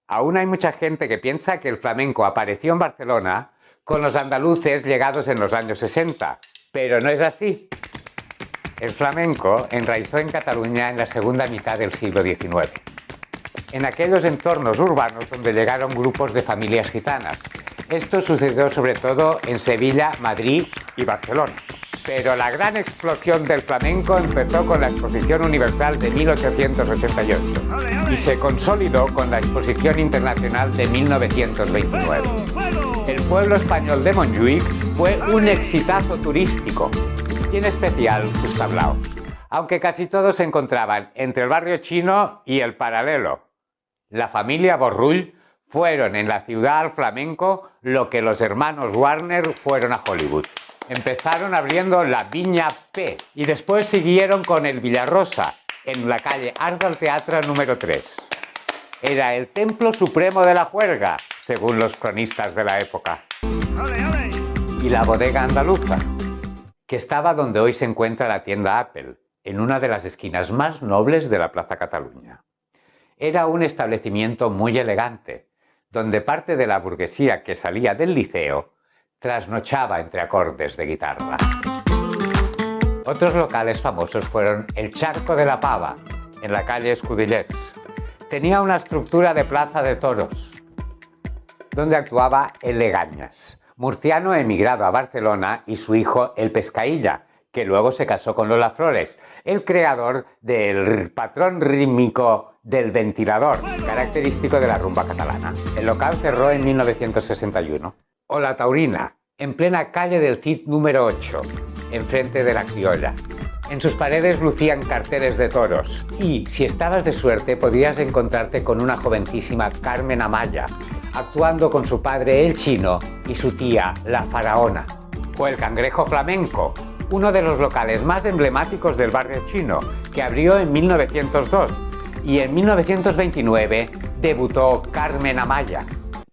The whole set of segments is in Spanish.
Aún hay mucha gente que piensa que el flamenco apareció en Barcelona con los andaluces llegados en los años 60, pero no es así. El flamenco enraizó en Cataluña en la segunda mitad del siglo XIX, en aquellos entornos urbanos donde llegaron grupos de familias gitanas. Esto sucedió sobre todo en Sevilla, Madrid y Barcelona. Pero la gran explosión del flamenco empezó con la Exposición Universal de 1888 y se consolidó con la Exposición Internacional de 1929. El pueblo español de Montjuïc fue un exitazo turístico, y en especial sus tablaos, aunque casi todos se encontraban entre el barrio chino y el paralelo. La familia Borrull fueron en la ciudad al flamenco lo que los hermanos Warner fueron a Hollywood. Empezaron abriendo la Viña P y después siguieron con el Villarrosa, en la calle Arts del Teatre número 3. Era el templo supremo de la juerga, según los cronistas de la época. Y la bodega andaluza, que estaba donde hoy se encuentra la tienda Apple, en una de las esquinas más nobles de la Plaza Cataluña. Era un establecimiento muy elegante, donde parte de la burguesía que salía del liceo trasnochaba entre acordes de guitarra. Otros locales famosos fueron el Charco de la Pava, en la calle Escudillets. Tenía una estructura de plaza de toros, donde actuaba el Legañas, murciano emigrado a Barcelona, y su hijo el Pescailla, que luego se casó con Lola Flores, el creador del patrón rítmico del ventilador, característico de la rumba catalana. El local cerró en 1961. O la Taurina, en plena calle del Cid número 8, enfrente de la Criolla. En sus paredes lucían carteles de toros y, si estabas de suerte, podías encontrarte con una jovencísima Carmen Amaya, actuando con su padre el Chino y su tía la Faraona. O el Cangrejo Flamenco, uno de los locales más emblemáticos del barrio chino, que abrió en 1902 y en 1929 debutó Carmen Amaya.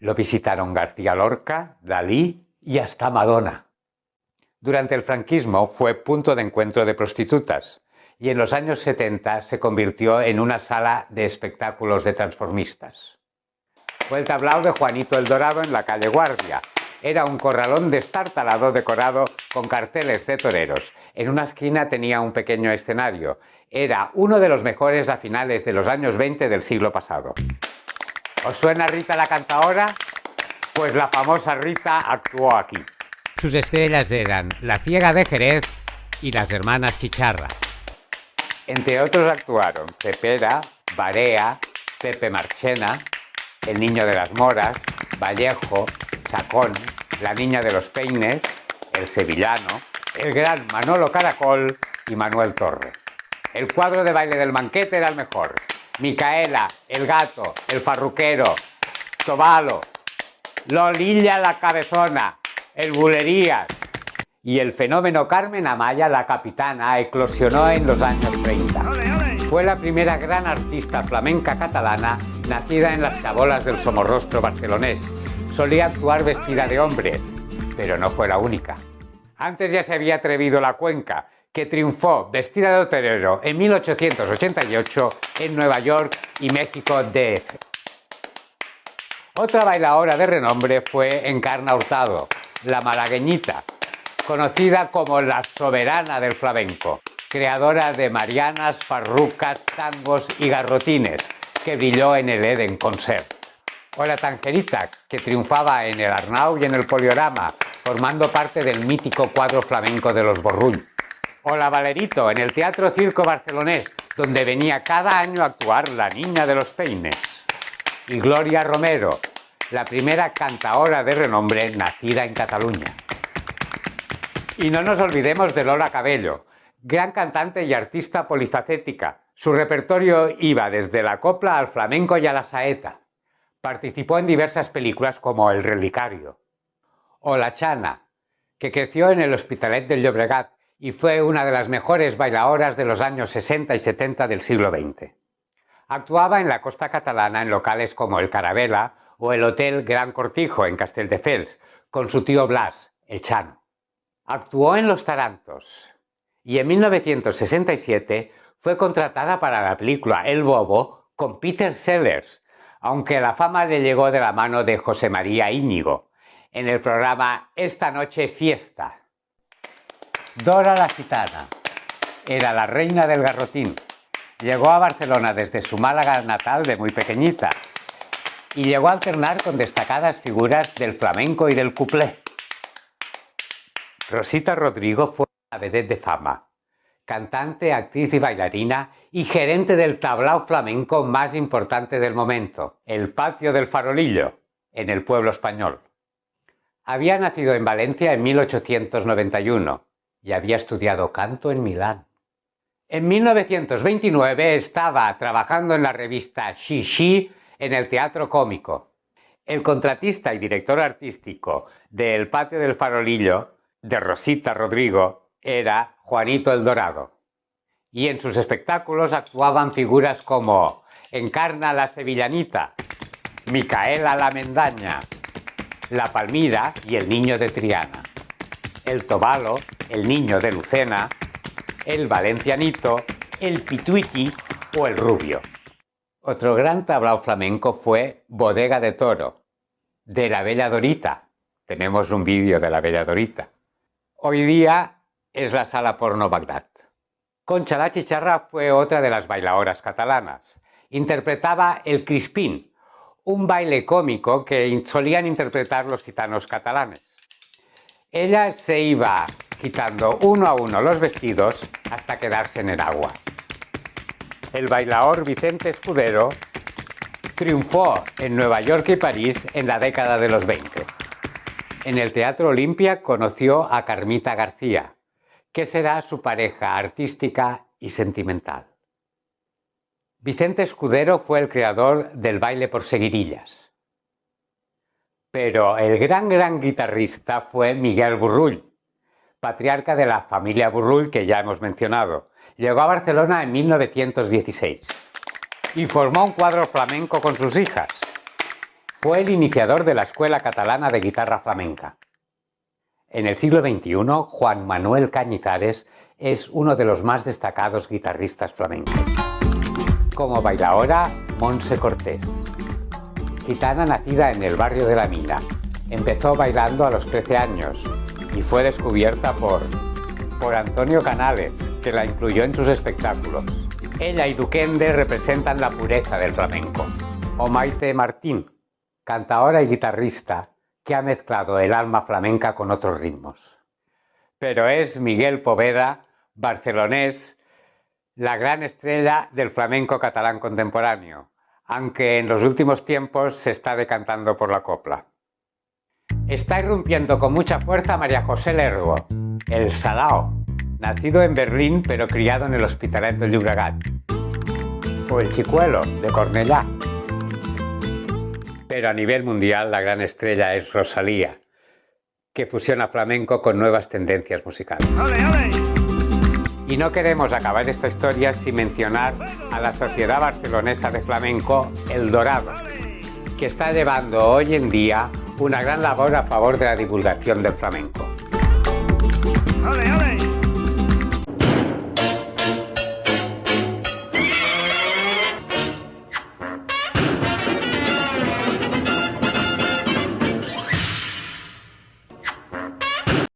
Lo visitaron García Lorca, Dalí y hasta Madonna. Durante el franquismo fue punto de encuentro de prostitutas y en los años 70 se convirtió en una sala de espectáculos de transformistas. Fue el tablao de Juanito el Dorado en la calle Guardia. Era un corralón destartalado decorado con carteles de toreros. En una esquina tenía un pequeño escenario. Era uno de los mejores a finales de los años 20 del siglo pasado. ¿Os suena Rita la Cantaora? Pues la famosa Rita actuó aquí. Sus estrellas eran La Ciega de Jerez y las hermanas Chicharra. Entre otros actuaron Cepera, Barea, Pepe Marchena, El Niño de las Moras, Vallejo, Chacón, La Niña de los Peines, El Sevillano, el gran Manolo Caracol y Manuel Torre. El cuadro de baile del Manquete era el mejor. Micaela, el Gato, el Farruquero, Tobalo, Lolilla la Cabezona, el Bulerías y el fenómeno Carmen Amaya, la Capitana, eclosionó en los años 30. Fue la primera gran artista flamenca catalana nacida en las chabolas del Somorrostro barcelonés. Solía actuar vestida de hombre, pero no fue la única. Antes ya se había atrevido la Cuenca, que triunfó vestida de torero en 1888 en Nueva York y México DF. Otra bailaora de renombre fue Encarna Hurtado, la malagueñita, conocida como la soberana del flamenco, creadora de marianas, farrucas, tangos y garrotines, que brilló en el Eden Concert. O la Tangerita, que triunfaba en el Arnau y en el Poliorama, formando parte del mítico cuadro flamenco de los Borrull. O la Valerito, en el Teatro Circo barcelonés, donde venía cada año a actuar la Niña de los Peines. Y Gloria Romero, la primera cantaora de renombre nacida en Cataluña. Y no nos olvidemos de Lola Cabello, gran cantante y artista polifacética. Su repertorio iba desde la copla al flamenco y a la saeta. Participó en diversas películas como El Relicario. O la Chana, que creció en el Hospitalet del Llobregat y fue una de las mejores bailadoras de los años 60 y 70 del siglo XX. Actuaba en la costa catalana en locales como el Carabela o el Hotel Gran Cortijo en Castelldefels, con su tío Blas, el Chano. Actuó en Los Tarantos y en 1967 fue contratada para la película El Bobo con Peter Sellers, aunque la fama le llegó de la mano de José María Íñigo, en el programa Esta noche fiesta. Dora la Gitana era la reina del garrotín. Llegó a Barcelona desde su Málaga natal de muy pequeñita y llegó a alternar con destacadas figuras del flamenco y del cuplé. Rosita Rodrigo fue una vedette de fama, cantante, actriz y bailarina y gerente del tablao flamenco más importante del momento, el Patio del Farolillo, en el pueblo español. Había nacido en Valencia en 1891 y había estudiado canto en Milán. En 1929 estaba trabajando en la revista Xixi en el Teatro Cómico. El contratista y director artístico del Patio del Farolillo, de Rosita Rodrigo, era Juanito el Dorado. Y en sus espectáculos actuaban figuras como Encarna la Sevillanita, Micaela la Mendaña, la Palmira y el Niño de Triana, el Tobalo, el Niño de Lucena, el Valencianito, el Pituiti o el Rubio. Otro gran tablao flamenco fue Bodega de Toro, de la Bella Dorita. Tenemos un vídeo de la Bella Dorita. Hoy día es la Sala Porno Bagdad. Concha la Chicharra fue otra de las bailadoras catalanas. Interpretaba el crispín, un baile cómico que solían interpretar los gitanos catalanes. Ella se iba quitando uno a uno los vestidos hasta quedarse en el agua. El bailaor Vicente Escudero triunfó en Nueva York y París en la década de los 20. En el Teatro Olimpia conoció a Carmita García, que será su pareja artística y sentimental. Vicente Escudero fue el creador del baile por seguirillas. Pero el gran guitarrista fue Miguel Burrull, patriarca de la familia Burrull que ya hemos mencionado. Llegó a Barcelona en 1916 y formó un cuadro flamenco con sus hijas. Fue el iniciador de la Escuela Catalana de Guitarra Flamenca. En el siglo XXI, Juan Manuel Cañizares es uno de los más destacados guitarristas flamencos. Como bailaora, Montse Cortés. Gitana nacida en el barrio de la Mina. Empezó bailando a los 13 años y fue descubierta por Antonio Canales, que la incluyó en sus espectáculos. Ella y Duquende representan la pureza del flamenco. O Maite Martín, cantaora y guitarrista, que ha mezclado el alma flamenca con otros ritmos. Pero es Miguel Poveda, barcelonés, la gran estrella del flamenco catalán contemporáneo, aunque en los últimos tiempos se está decantando por la copla. Está irrumpiendo con mucha fuerza María José Lergo, el Salao, nacido en Berlín pero criado en el Hospitalet de Llobregat, o el Chicuelo, de Cornellà. Pero a nivel mundial la gran estrella es Rosalía, que fusiona flamenco con nuevas tendencias musicales. ¡Ale, ale! Y no queremos acabar esta historia sin mencionar a la Sociedad Barcelonesa de Flamenco El Dorado, que está llevando hoy en día una gran labor a favor de la divulgación del flamenco. ¡Ale, ale!